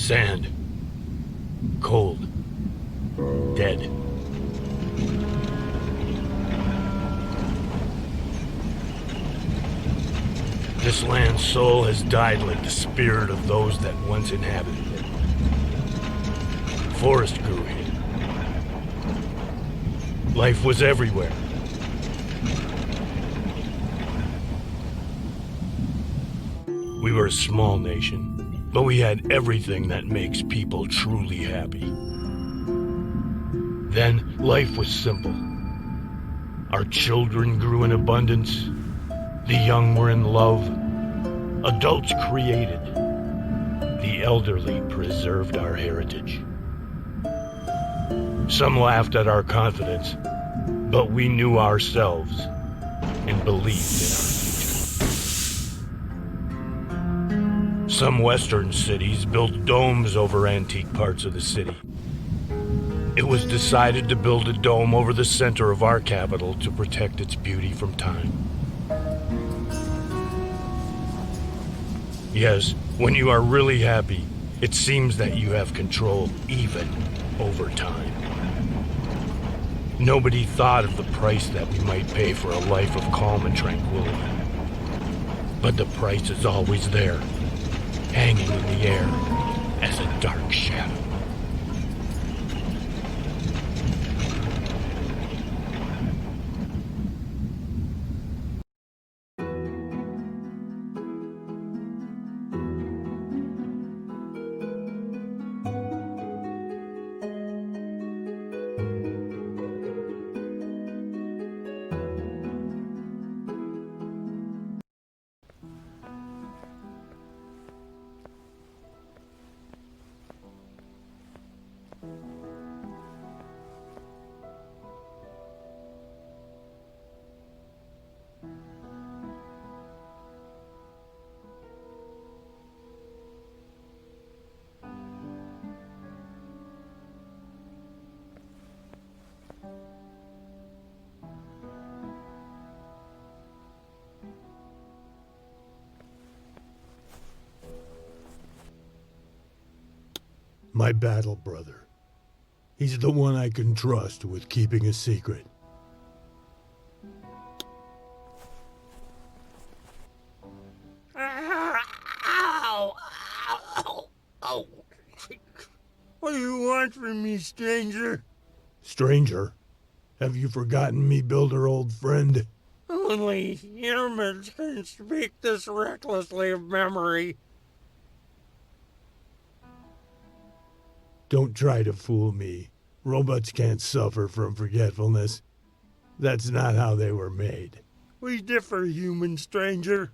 Sand. Cold. Dead. This land's soul has died like the spirit of those that once inhabited it. Forest grew here. Life was everywhere. We were a small nation, but we had everything that makes people truly happy. Then, life was simple. Our children grew in abundance. The young were in love. Adults created. The elderly preserved our heritage. Some laughed at our confidence, but we knew ourselves and believed in our future. Some western cities built domes over antique parts of the city. It was decided to build a dome over the center of our capital to protect its beauty from time. Yes, when you are really happy, it seems that you have control even over time. Nobody thought of the price that we might pay for a life of calm and tranquility. But the price is always there, hanging in the air as a dark shadow. My battle brother. He's the one I can trust with keeping a secret. Ow! Ow! Ow! What do you want from me, stranger? Stranger? Have you forgotten me, builder, old friend? Only humans can speak this recklessly of memory. Don't try to fool me. Robots can't suffer from forgetfulness. That's not how they were made. We differ, human stranger.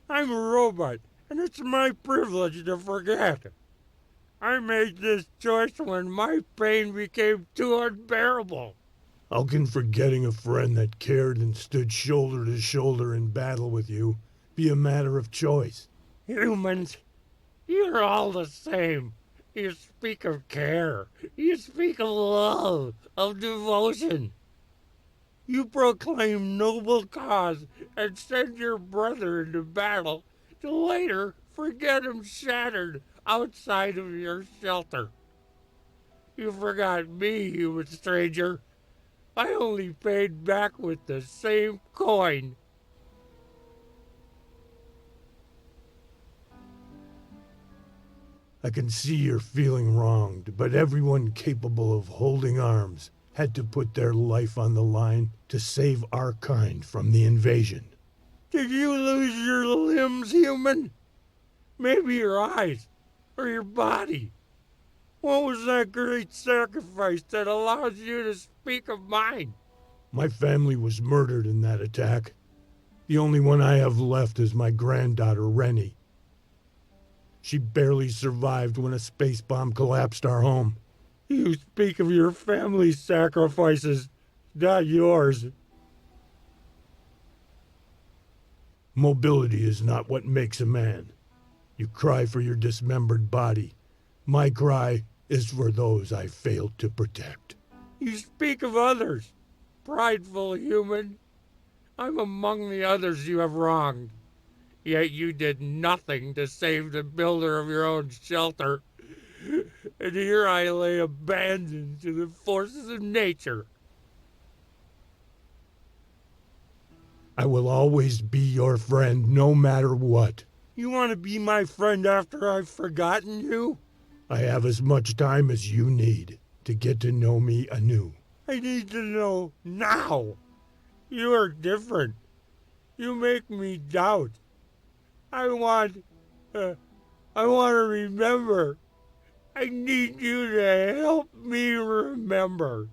I'm a robot, and it's my privilege to forget. I made this choice when my pain became too unbearable. How can forgetting a friend that cared and stood shoulder to shoulder in battle with you be a matter of choice? Humans, you're all the same. You speak of care. You speak of love, of devotion. You proclaim noble cause and send your brother into battle to later forget him shattered outside of your shelter. You forgot me, human stranger. I only paid back with the same coin. I can see you're feeling wronged, but everyone capable of holding arms had to put their life on the line to save our kind from the invasion. Did you lose your limbs, human? Maybe your eyes, or your body. What was that great sacrifice that allows you to speak of mine? My family was murdered in that attack. The only one I have left is my granddaughter, Rennie. She barely survived when a space bomb collapsed our home. You speak of your family's sacrifices, not yours. Mobility is not what makes a man. You cry for your dismembered body. My cry is for those I failed to protect. You speak of others, prideful human. I'm among the others you have wronged. Yet you did nothing to save the builder of your own shelter. and here I lay abandoned to the forces of nature. I will always be your friend, no matter what. You want to be my friend after I've forgotten you? I have as much time as you need to get to know me anew. I need to know now. You are different. You make me doubt. I want to remember. I need you to help me remember.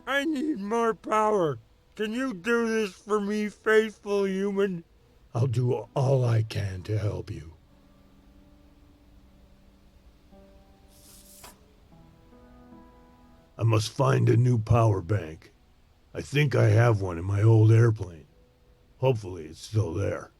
I need more power. Can you do this for me, faithful human? I'll do all I can to help you. I must find a new power bank. I think I have one in my old airplane. Hopefully it's still there.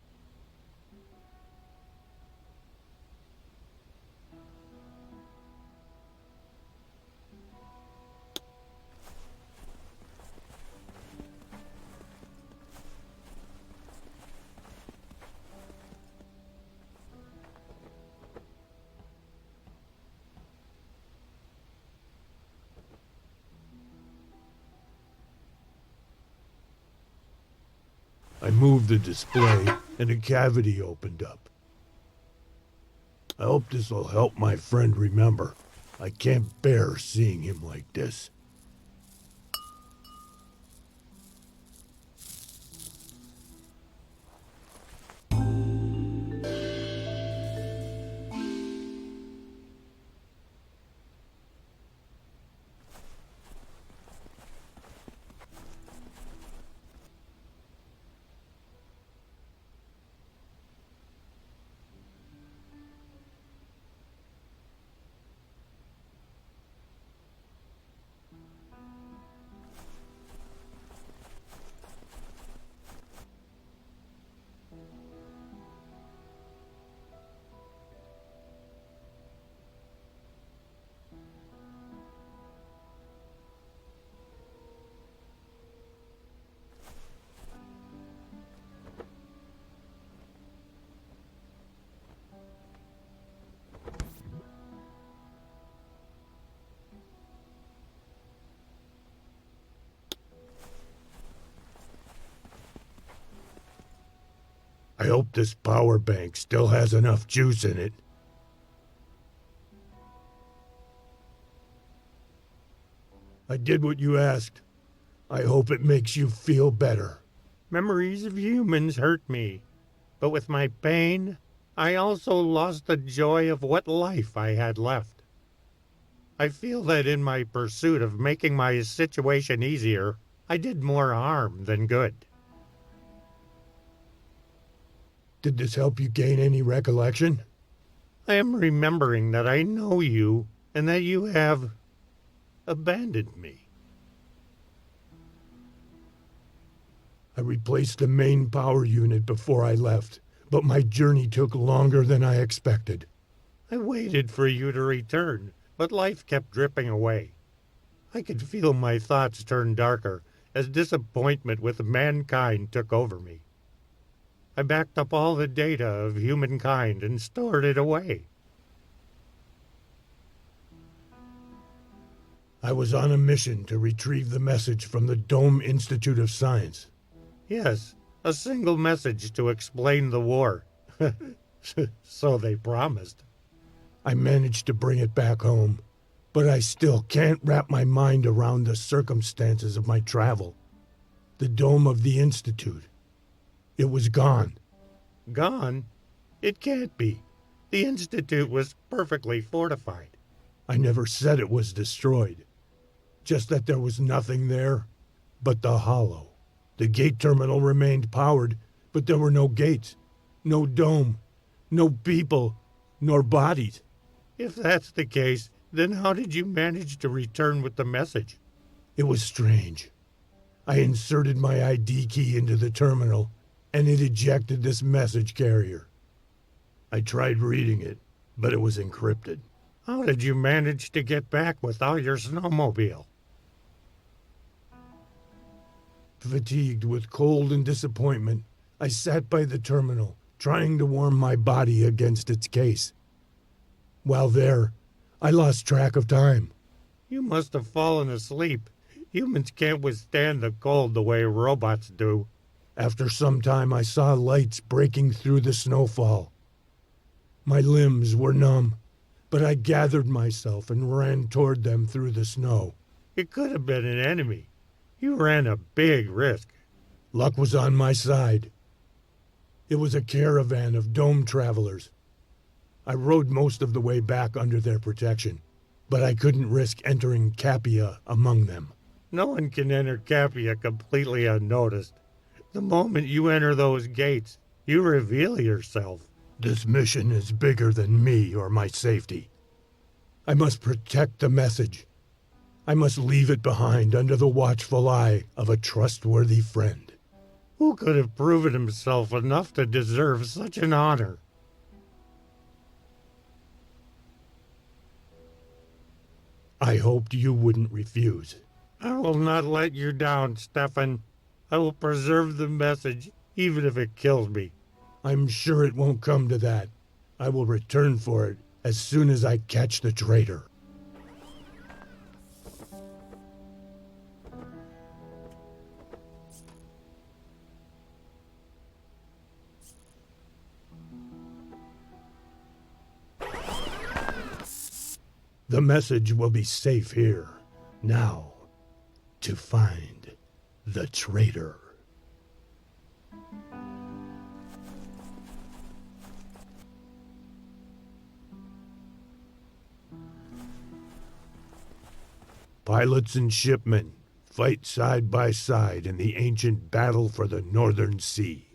I moved the display, and a cavity opened up. I hope this will help my friend remember. I can't bear seeing him like this. I hope this power bank still has enough juice in it. I did what you asked. I hope it makes you feel better. Memories of humans hurt me, but with my pain, I also lost the joy of what life I had left. I feel that in my pursuit of making my situation easier, I did more harm than good. Did this help you gain any recollection? I am remembering that I know you and that you have abandoned me. I replaced the main power unit before I left, but my journey took longer than I expected. I waited for you to return, but life kept dripping away. I could feel my thoughts turn darker as disappointment with mankind took over me. I backed up all the data of humankind and stored it away. I was on a mission to retrieve the message from the Dome Institute of Science. Yes, a single message to explain the war. So they promised. I managed to bring it back home, but I still can't wrap my mind around the circumstances of my travel. The dome of the Institute. It was gone. Gone? It can't be. The Institute was perfectly fortified. I never said it was destroyed. Just that there was nothing there but the hollow. The gate terminal remained powered, but there were no gates, no dome, no people, nor bodies. If that's the case, then how did you manage to return with the message? It was strange. I inserted my ID key into the terminal, and it ejected this message carrier. I tried reading it, but it was encrypted. How did you manage to get back without your snowmobile? Fatigued with cold and disappointment, I sat by the terminal, trying to warm my body against its case. While there, I lost track of time. You must have fallen asleep. Humans can't withstand the cold the way robots do. After some time, I saw lights breaking through the snowfall. My limbs were numb, but I gathered myself and ran toward them through the snow. It could have been an enemy. You ran a big risk. Luck was on my side. It was a caravan of dome travelers. I rode most of the way back under their protection, but I couldn't risk entering Capia among them. No one can enter Capia completely unnoticed. The moment you enter those gates, you reveal yourself. This mission is bigger than me or my safety. I must protect the message. I must leave it behind under the watchful eye of a trustworthy friend. Who could have proven himself enough to deserve such an honor? I hoped you wouldn't refuse. I will not let you down, Stefan. I will preserve the message, even if it kills me. I'm sure it won't come to that. I will return for it as soon as I catch the traitor. The message will be safe here. Now, to find the traitor. Pilots and shipmen fight side by side in the ancient battle for the Northern Sea.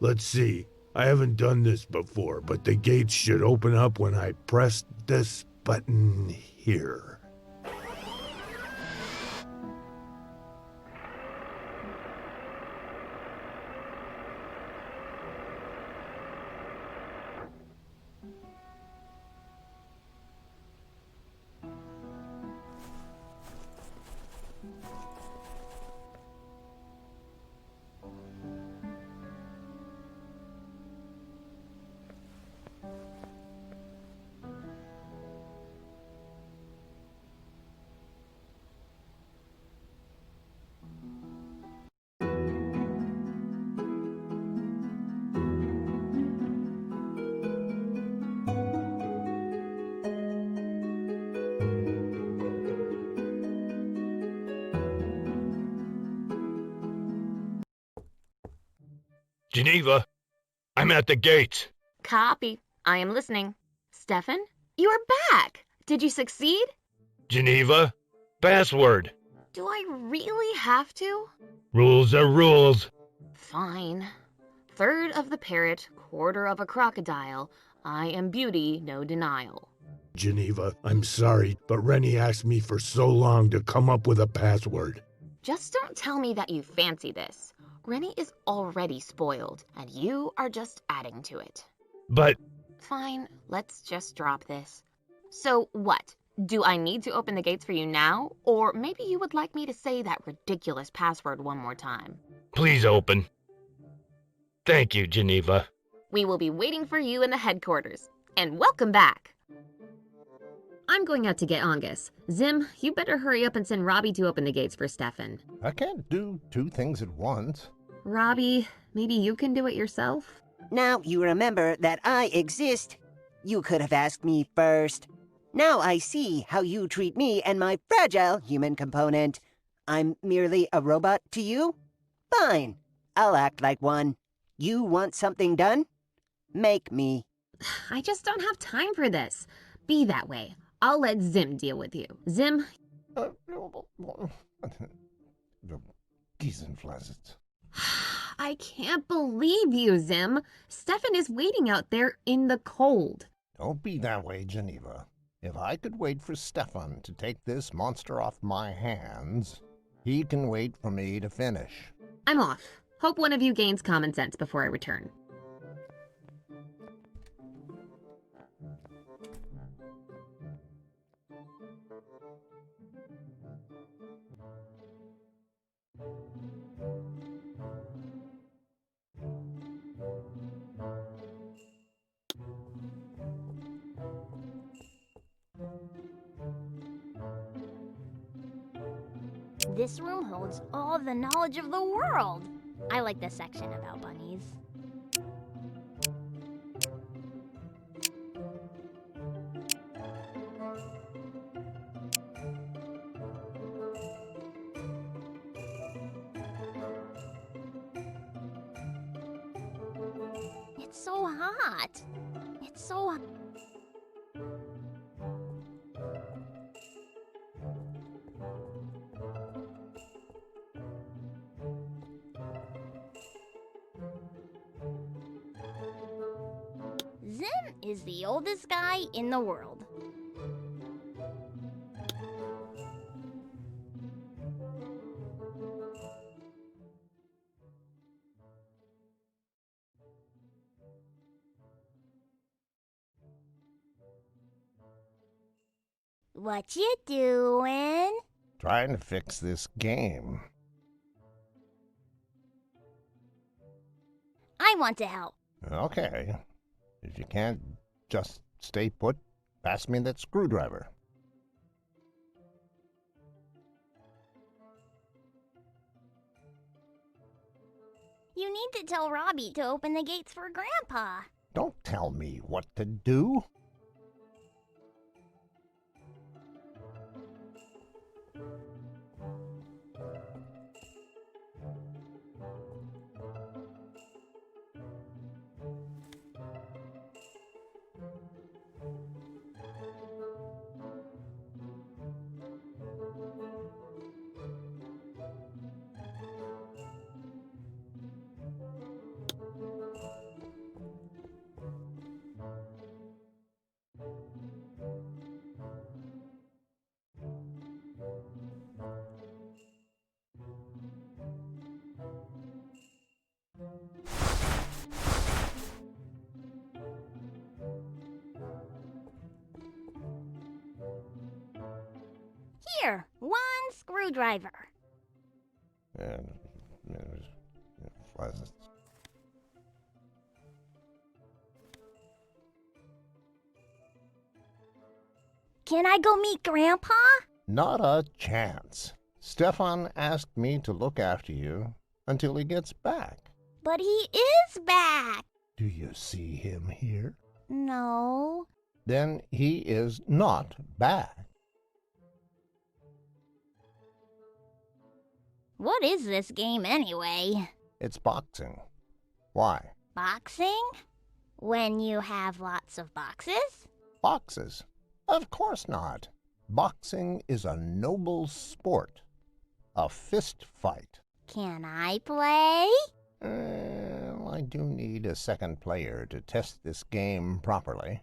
Let's see. I haven't done this before, but the gates should open up when I press this button here. Geneva, I'm at the gates. Copy. I am listening. Stefan, you are back. Did you succeed? Geneva, password. Do I really have to? Rules are rules. Fine. Third of the parrot, quarter of a crocodile. I am beauty, no denial. Geneva, I'm sorry, but Rennie asked me for so long to come up with a password. Just don't tell me that you fancy this. Rennie is already spoiled, and you are just adding to it. But... Fine, let's just drop this. So what? Do I need to open the gates for you now? Or maybe you would like me to say that ridiculous password one more time. Please open. Thank you, Geneva. We will be waiting for you in the headquarters. And welcome back! I'm going out to get Angus. Zim, you better hurry up and send Robbie to open the gates for Stefan. I can't do two things at once. Robbie, maybe you can do it yourself? Now you remember that I exist. You could have asked me first. Now I see how you treat me and my fragile human component. I'm merely a robot to you? Fine. I'll act like one. You want something done? Make me. I just don't have time for this. Be that way. I'll let Zim deal with you. Zim? Giesenflasset. I can't believe you, Zim. Stefan is waiting out there in the cold. Don't be that way, Geneva. If I could wait for Stefan to take this monster off my hands, he can wait for me to finish. I'm off. Hope one of you gains common sense before I return. This room holds all the knowledge of the world. I like this section about bunnies. It's so hot. It's so hot. Zim is the oldest guy in the world. What you doing? Trying to fix this game. I want to help. Okay. If you can't just stay put, pass me that screwdriver. You need to tell Robbie to open the gates for Grandpa. Don't tell me what to do. Here, one screwdriver. And Can I go meet Grandpa? not a chance. Stefan asked me to look after you until he gets back. But he is back. Do you see him here? No. Then he is not back. What is this game anyway? It's boxing. Why? Boxing? When you have lots of boxes? Boxes? Of course not. Boxing is a noble sport. A fist fight. Can I play? I do need a second player to test this game properly.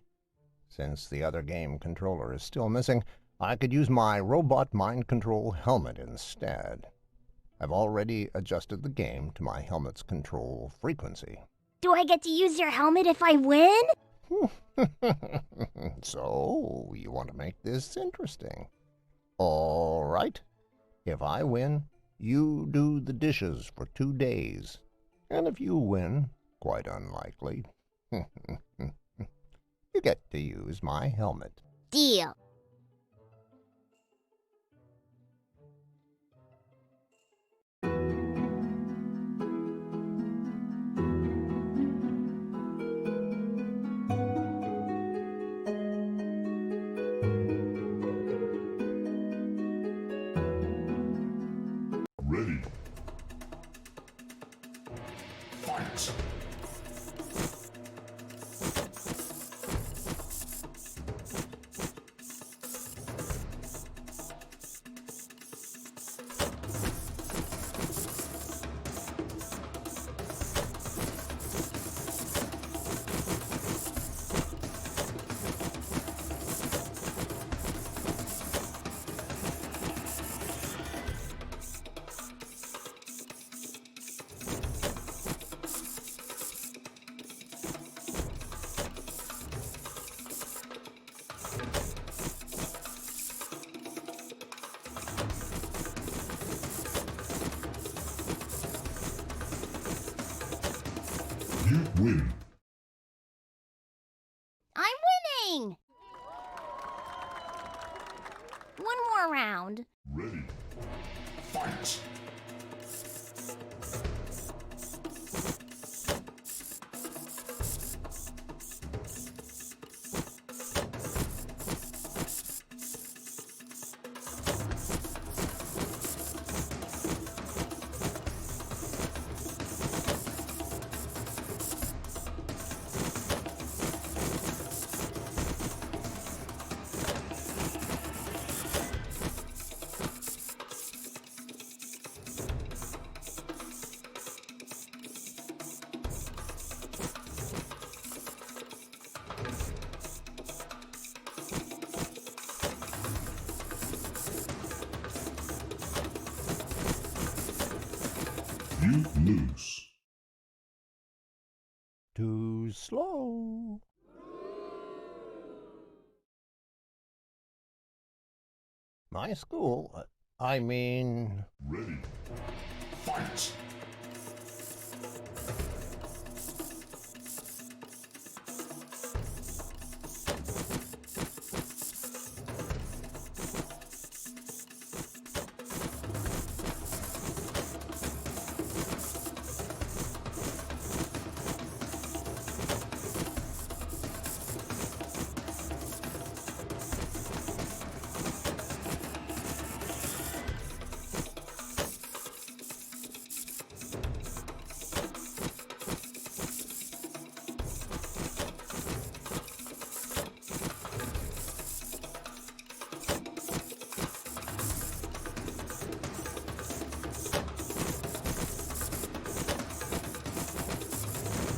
Since the other game controller is still missing, I could use my robot mind control helmet instead. I've already adjusted the game to my helmet's control frequency. Do I get to use your helmet if I win? So, you want to make this interesting. All right. If I win, you do the dishes for 2 days. And if you win, quite unlikely, you get to use my helmet. Deal. Ready. Fight! win. I'm winning! One more round. Ready. Fight! You lose. Too slow. My school, I mean... Ready. Fight!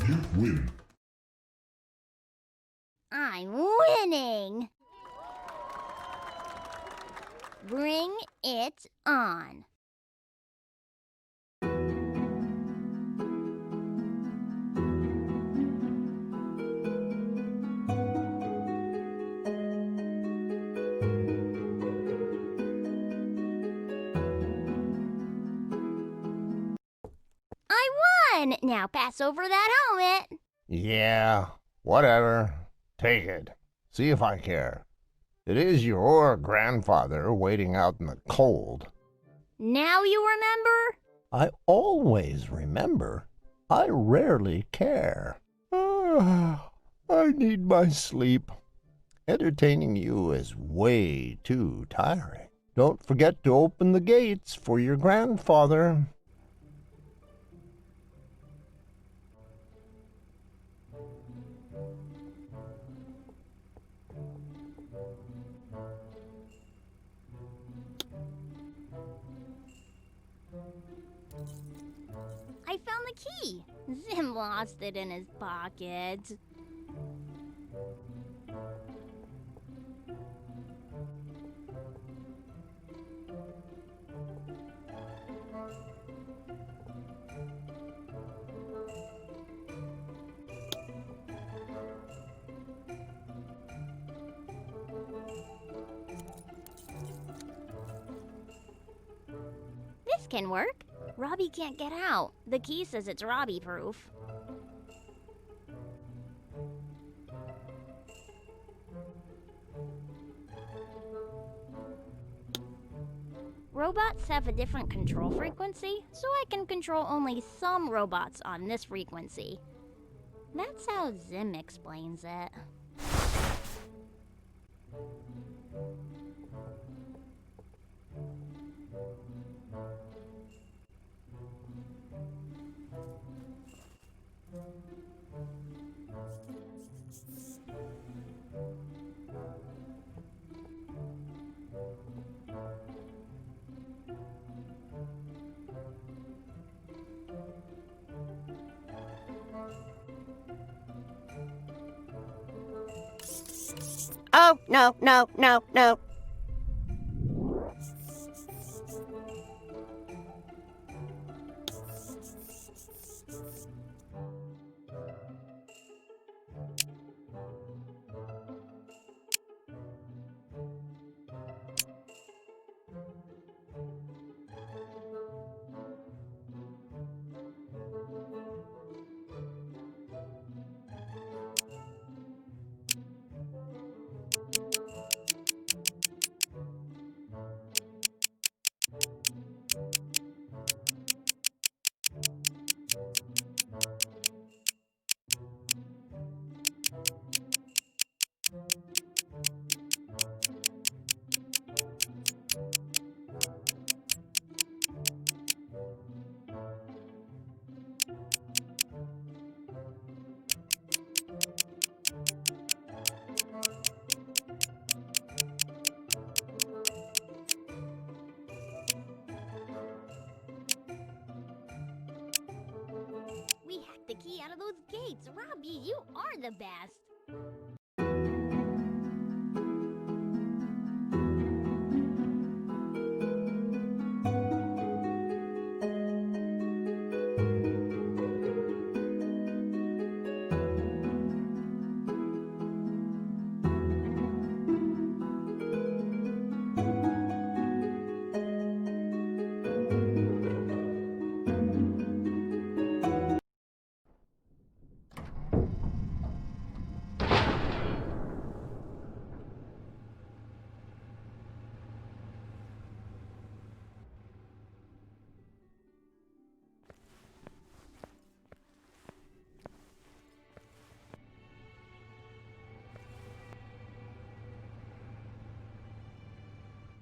You win. I'm winning! Bring it on. I won! Now pass over that helmet. Yeah, whatever. Take it. See if I care. It is your grandfather waiting out in the cold. Now you remember? I always remember. I rarely care. I need my sleep. Entertaining you is way too tiring. Don't forget to open the gates for your grandfather. I found the key. Zim lost it in his pocket. This can work. Robbie can't get out. The key says it's Robbie-proof. Robots have a different control frequency, so I can control only some robots on this frequency. That's how Zim explains it. Oh, no, no, no, no. key out of those gates. Robbie, you are the best.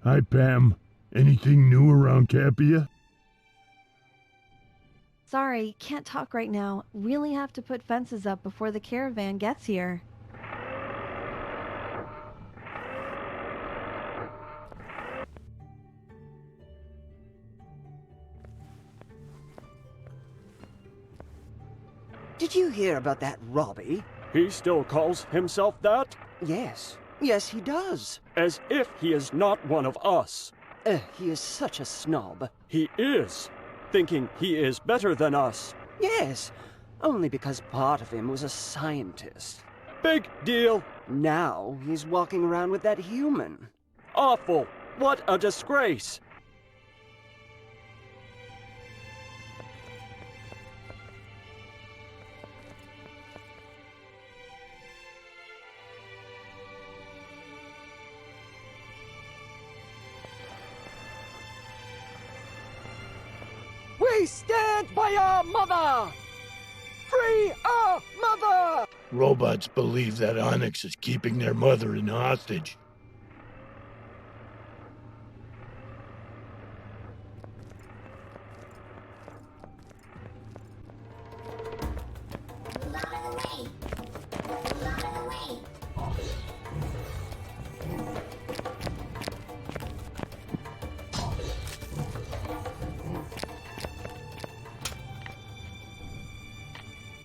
Hi, Pam. Anything new around Capia? Sorry, can't talk right now. Really have to put fences up before the caravan gets here. Did you hear about that Robbie? He still calls himself that? Yes. Yes, he does. As if he is not one of us. He is such a snob. He is. Thinking he is better than us. Yes, only because part of him was a scientist. Big deal. Now he's walking around with that human. Awful. What a disgrace. We stand by our mother! Free our mother! Robots believe that Onyx is keeping their mother in hostage.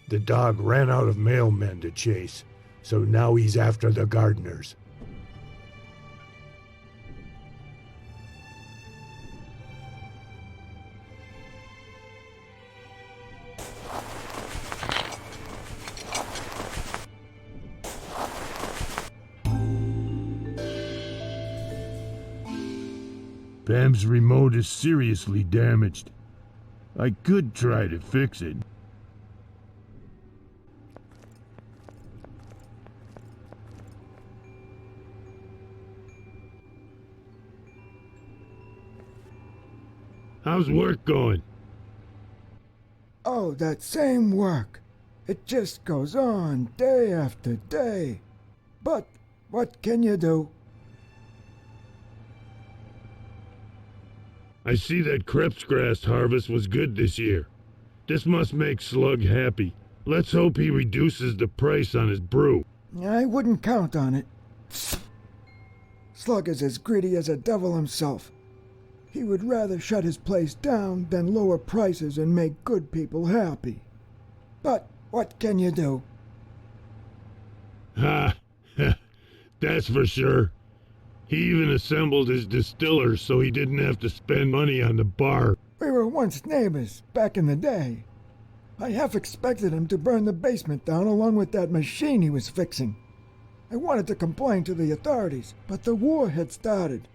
The dog ran out of mailmen to chase, so now he's after the gardeners. Pam's remote is seriously damaged. I could try to fix it. How's work going? Oh, that same work. It just goes on day after day. But what can you do? I see that Krebsgrass harvest was good this year. This must make Slug happy. Let's hope he reduces the price on his brew. I wouldn't count on it. Slug is as greedy as a devil himself. He would rather shut his place down than lower prices and make good people happy. But what can you do? Ha! That's for sure. He even assembled his distillers so he didn't have to spend money on the bar. We were once neighbors back in the day. I half expected him to burn the basement down along with that machine he was fixing. I wanted to complain to the authorities, but the war had started.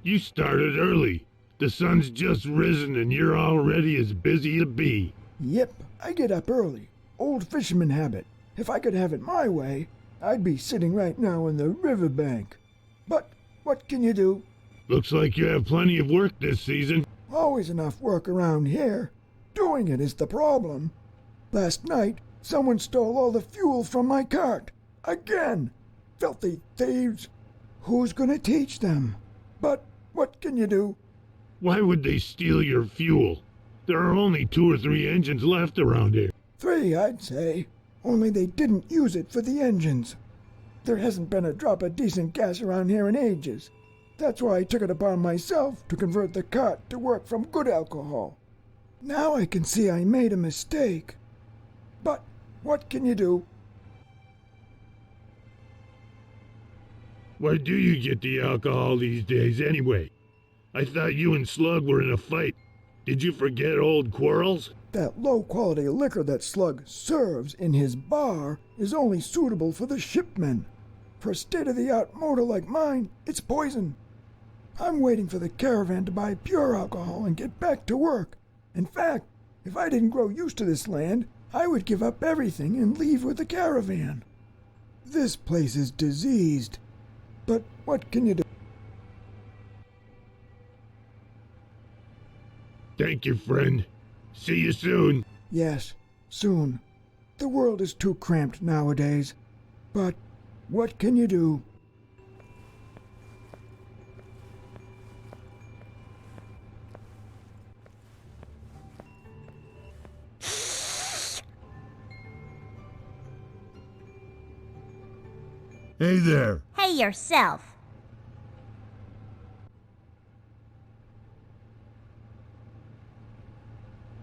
You started early. The sun's just risen and you're already as busy as a bee. Yep, I get up early. Old fisherman habit. If I could have it my way, I'd be sitting right now on the riverbank. But what can you do? Looks like you have plenty of work this season. Always enough work around here. Doing it is the problem. Last night, someone stole all the fuel from my cart. Again! Filthy thieves! Who's gonna teach them? But what can you do? Why would they steal your fuel? There are only 2 or 3 engines left around here. 3, I'd say. Only they didn't use it for the engines. There hasn't been a drop of decent gas around here in ages. That's why I took it upon myself to convert the cart to work from good alcohol. Now I can see I made a mistake. But what can you do? Where do you get the alcohol these days, anyway? I thought you and Slug were in a fight. Did you forget old quarrels? That low-quality liquor that Slug serves in his bar is only suitable for the shipmen. For a state-of-the-art motor like mine, it's poison. I'm waiting for the caravan to buy pure alcohol and get back to work. In fact, if I didn't grow used to this land, I would give up everything and leave with the caravan. This place is diseased. But what can you do? Thank you, friend. See you soon. Yes, soon. The world is too cramped nowadays. But what can you do? Hey there. Hey yourself.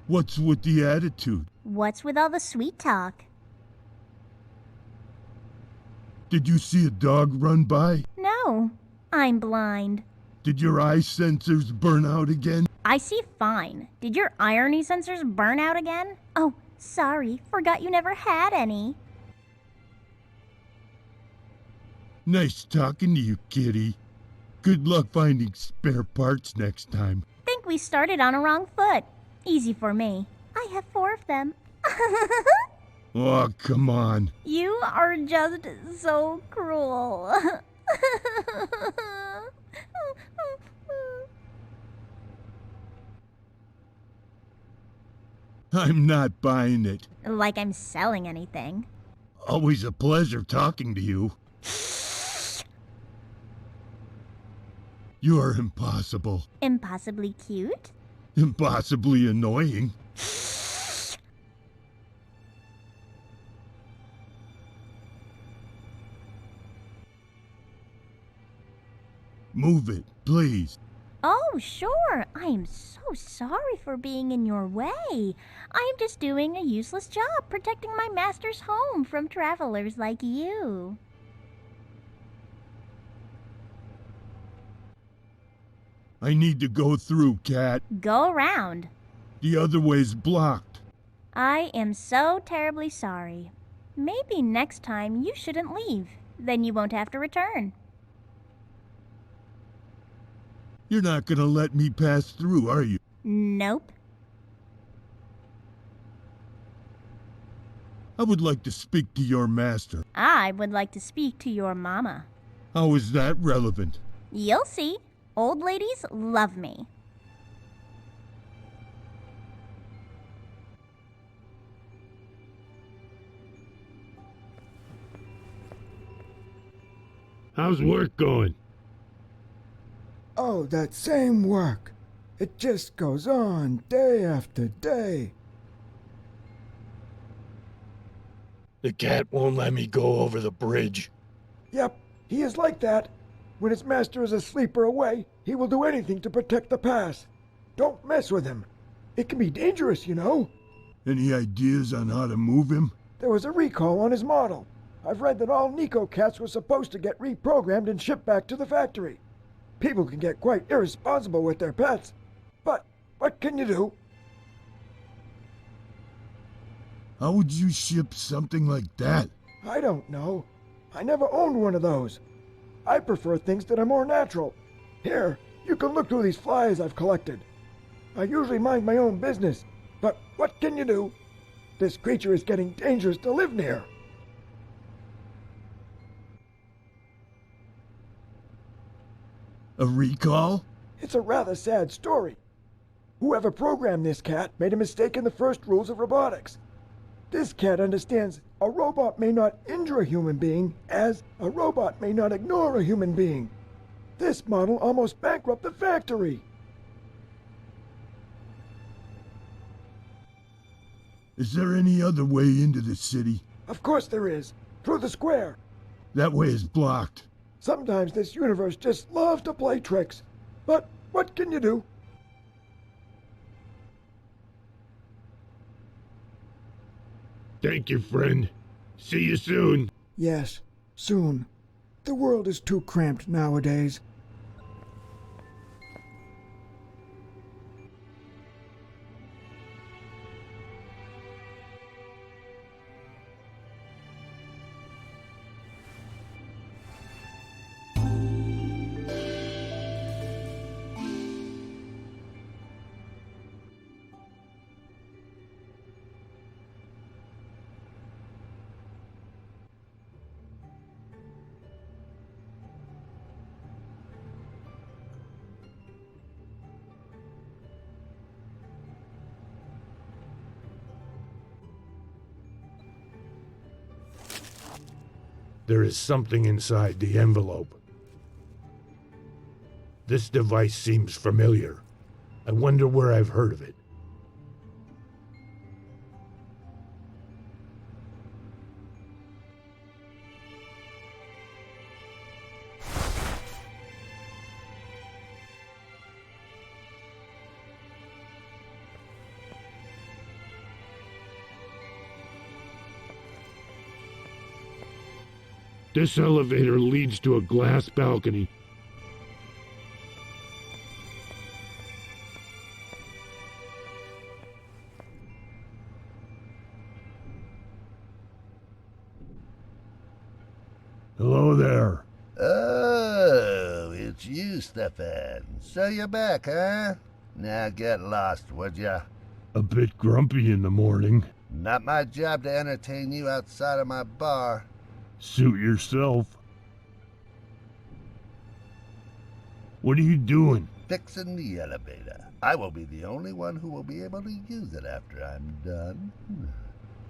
What's with the attitude? What's with all the sweet talk? Did you see a dog run by? No, I'm blind. Did your eye sensors burn out again? I see fine. Did your irony sensors burn out again? Oh, sorry, forgot you never had any. Nice talking to you, kitty. Good luck finding spare parts next time. Think we started on a wrong foot. Easy for me. I have 4 of them. Oh, come on. You are just so cruel. I'm not buying it. Like I'm selling anything. Always a pleasure talking to you. You're impossible. Impossibly cute? Impossibly annoying. Move it, please. Oh, sure. I am so sorry for being in your way. I am just doing a useless job protecting my master's home from travelers like you. I need to go through, Cat. Go around. The other way's blocked. I am so terribly sorry. Maybe next time you shouldn't leave. Then you won't have to return. You're not gonna let me pass through, are you? Nope. I would like to speak to your master. I would like to speak to your mama. How is that relevant? You'll see. Old ladies love me. How's work going? Oh, that same work. It just goes on day after day. The cat won't let me go over the bridge. Yep, he is like that. When his master is asleep or away, he will do anything to protect the pass. Don't mess with him. It can be dangerous, you know. Any ideas on how to move him? There was a recall on his model. I've read that all Nico cats were supposed to get reprogrammed and shipped back to the factory. People can get quite irresponsible with their pets. But what can you do? How would you ship something like that? I don't know. I never owned one of those. I prefer things that are more natural. Here, you can look through these flyers I've collected. I usually mind my own business, but what can you do? This creature is getting dangerous to live near. A recall? It's a rather sad story. Whoever programmed this cat made a mistake in the first rules of robotics. This cat understands a robot may not injure a human being, as a robot may not ignore a human being. This model almost bankrupted the factory. Is there any other way into the city? Of course there is. Through the square. That way is blocked. Sometimes this universe just loves to play tricks. But what can you do? Thank you, friend. See you soon. Yes, soon. The world is too cramped nowadays. There is something inside the envelope. This device seems familiar. I wonder where I've heard of it. This elevator leads to a glass balcony. Hello there. Oh, it's you, Stefan. So you're back, huh? Now get lost, would ya? A bit grumpy in the morning. Not my job to entertain you outside of my bar. Suit yourself. What are you doing? Fixing the elevator. I will be the only one who will be able to use it after I'm done.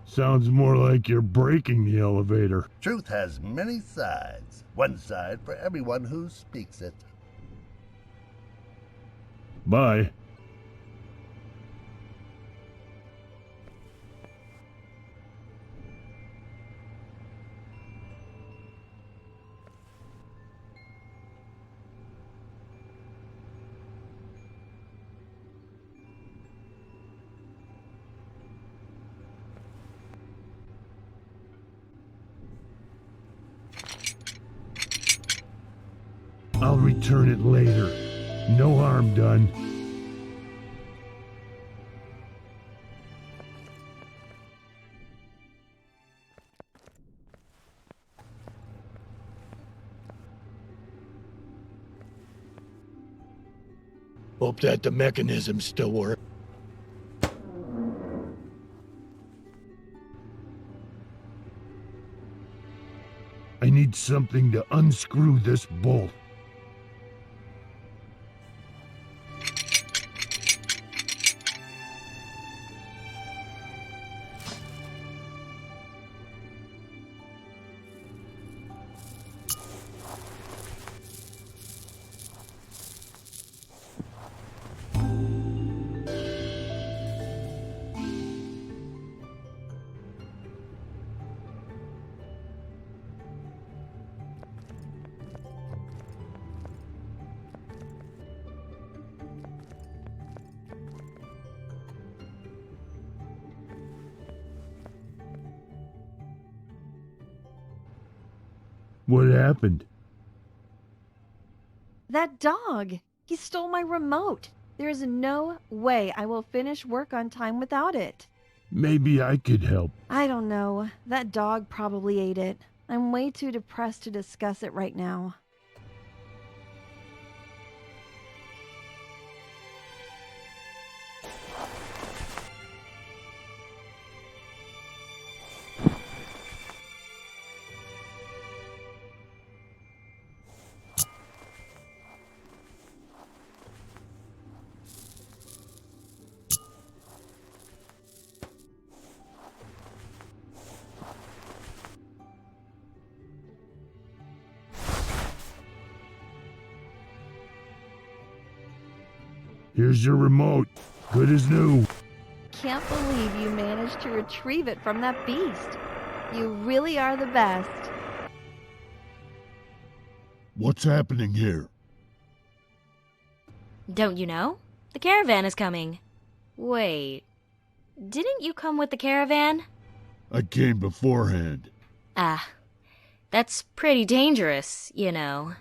Sounds more like you're breaking the elevator. Truth has many sides. One side for everyone who speaks it. Bye. I'll return it later. No harm done. Hope that the mechanism still works. I need something to unscrew this bolt. What happened? That dog! He stole my remote. There is no way I will finish work on time without it. Maybe I could help. I don't know. That dog probably ate it. I'm way too depressed to discuss it right now. Here's your remote. Good as new. Can't believe you managed to retrieve it from that beast. You really are the best. What's happening here? Don't you know? The caravan is coming. Wait, didn't you come with the caravan? I came beforehand. Ah, that's pretty dangerous, you know.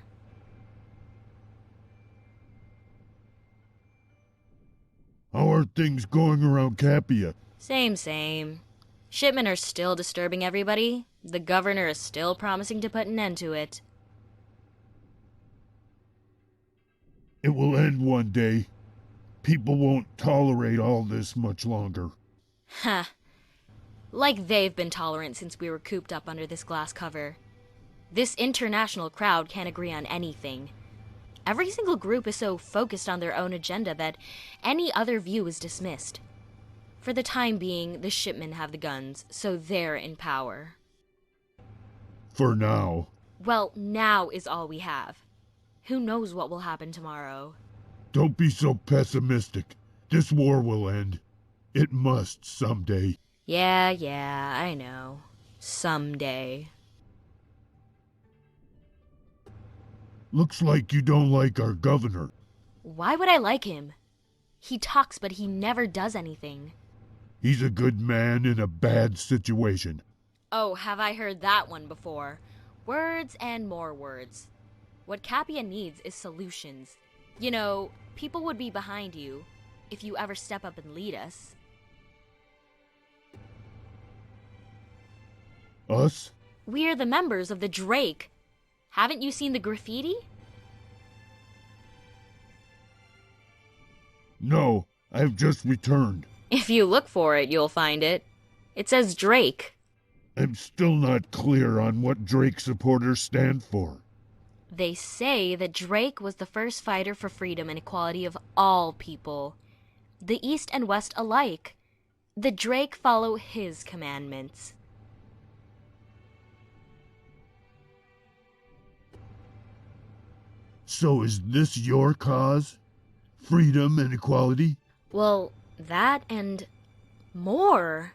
How are things going around Capia? Same. Shipmen are still disturbing everybody. The governor is still promising to put an end to it. It will end one day. People won't tolerate all this much longer. Ha! Like they've been tolerant since we were cooped up under this glass cover. This international crowd can't agree on anything. Every single group is so focused on their own agenda that any other view is dismissed. For the time being, the shipmen have the guns, so they're in power. For now. Well, now is all we have. Who knows what will happen tomorrow? Don't be so pessimistic. This war will end. It must someday. Yeah, I know. Someday. Looks like you don't like our governor. Why would I like him? He talks, but he never does anything. He's a good man in a bad situation. Oh, have I heard that one before? Words and more words. What Capia needs is solutions. You know, people would be behind you if you ever step up and lead us. Us? We're the members of the Drake. Haven't you seen the graffiti? No, I've just returned. If you look for it, you'll find it. It says Drake. I'm still not clear on what Drake supporters stand for. They say that Drake was the first fighter for freedom and equality of all people. The East and West alike. The Drake follow his commandments. So is this your cause? Freedom and equality? Well, that and more.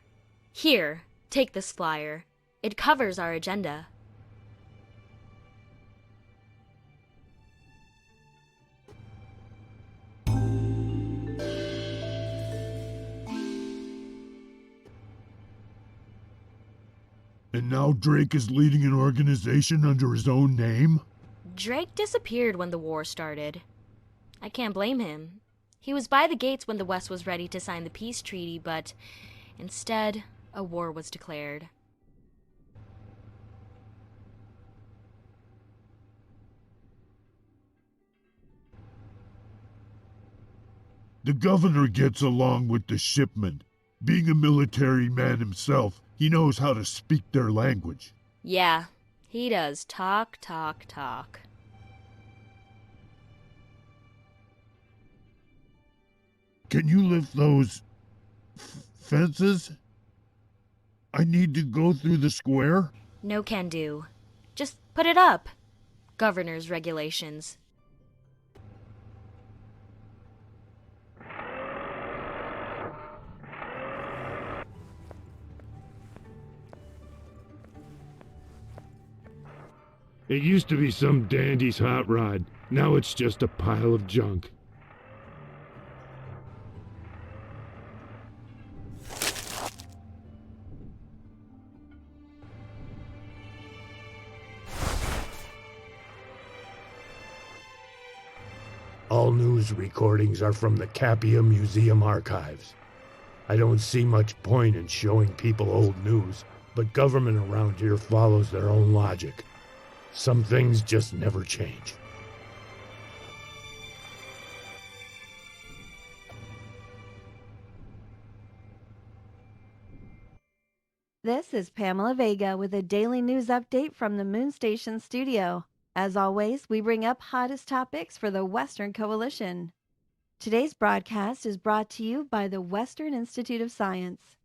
Here, take this flyer. It covers our agenda. And now Drake is leading an organization under his own name? Drake disappeared when the war started. I can't blame him. He was by the gates when the West was ready to sign the peace treaty, but instead, a war was declared. The governor gets along with the shipmen. Being a military man himself, he knows how to speak their language. Yeah, he does talk. Can you lift those fences? I need to go through the square? No can do. Just put it up. Governor's regulations. It used to be some dandy's hot rod. Now it's just a pile of junk. All news recordings are from the Kapia Museum archives. I don't see much point in showing people old news, but government around here follows their own logic. Some things just never change. This is Pamela Vega with a daily news update from the Moon Station studio. As always, we bring up hottest topics for the Western Coalition. Today's broadcast is brought to you by the Western Institute of Science.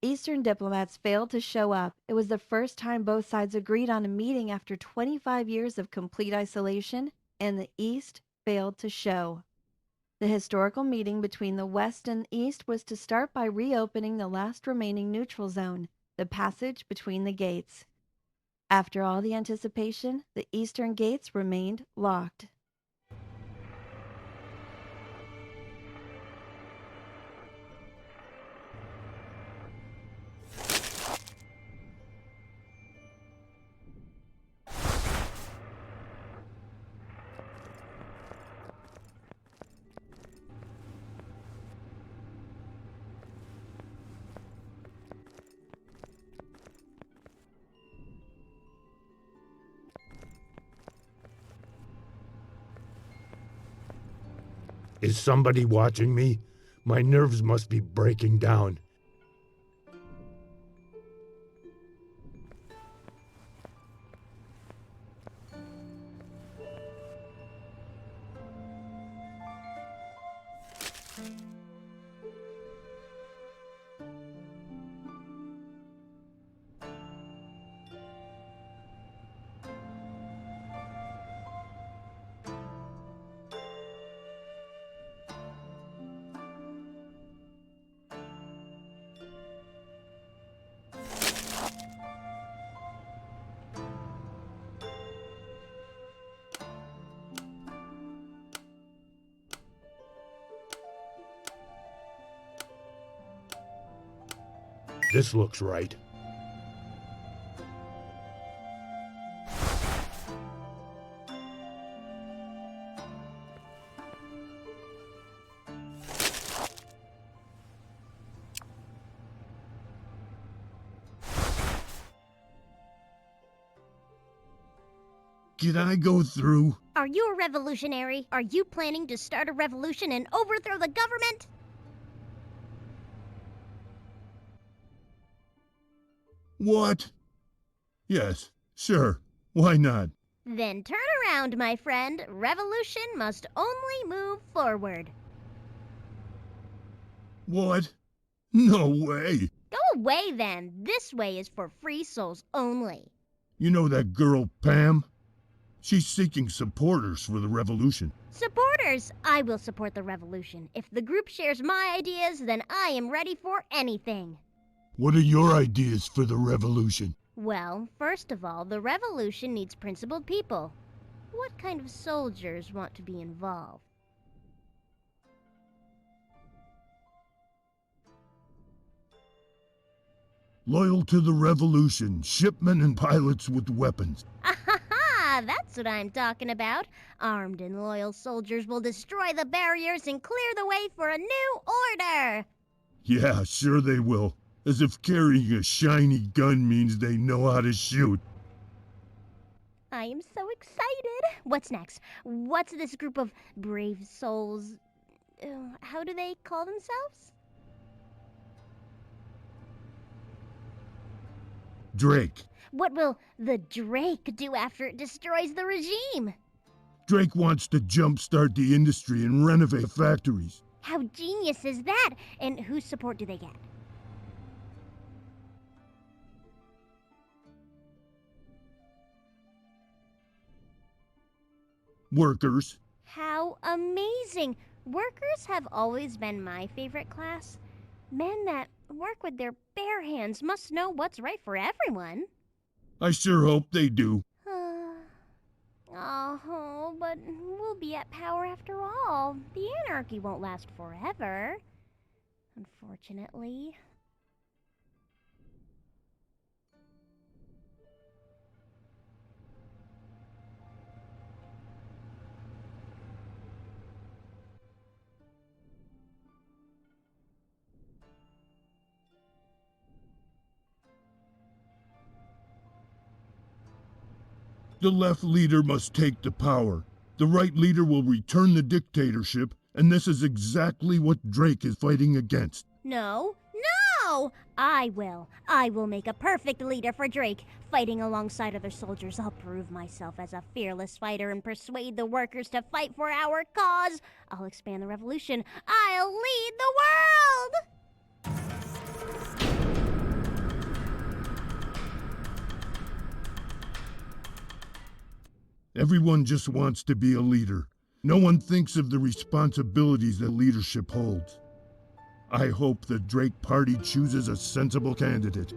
Eastern diplomats failed to show up. It was the first time both sides agreed on a meeting after 25 years of complete isolation, and the East failed to show. The historical meeting between the West and East was to start by reopening the last remaining neutral zone, the passage between the gates. After all the anticipation, the eastern gates remained locked. Is somebody watching me? My nerves must be breaking down. This looks right. Can I go through? Are you a revolutionary? Are you planning to start a revolution and overthrow the government? What? Yes, sure. Why not? Then turn around, my friend. Revolution must only move forward. What? No way. Go away, then. This way is for free souls only. You know that girl, Pam? She's seeking supporters for the revolution. Supporters! I will support the revolution. If the group shares my ideas, then I am ready for anything. What are your ideas for the revolution? Well, first of all, the revolution needs principled people. What kind of soldiers want to be involved? Loyal to the revolution, shipmen and pilots with weapons. Aha! That's what I'm talking about. Armed and loyal soldiers will destroy the barriers and clear the way for a new order. Yeah, sure they will. As if carrying a shiny gun means they know how to shoot. I am so excited. What's next? What's this group of brave souls? How do they call themselves? Drake. What will the Drake do after it destroys the regime? Drake wants to jumpstart the industry and renovate factories. How genius is that? And whose support do they get? Workers. How amazing! Workers have always been my favorite class. Men that work with their bare hands must know what's right for everyone. I sure hope they do. Oh, but we'll be at power after all. The anarchy won't last forever. Unfortunately. The left leader must take the power. The right leader will return the dictatorship, and this is exactly what Drake is fighting against. No! No! I will make a perfect leader for Drake. Fighting alongside other soldiers, I'll prove myself as a fearless fighter and persuade the workers to fight for our cause. I'll expand the revolution. I'll lead the world! Everyone just wants to be a leader. No one thinks of the responsibilities that leadership holds. I hope the Drake Party chooses a sensible candidate.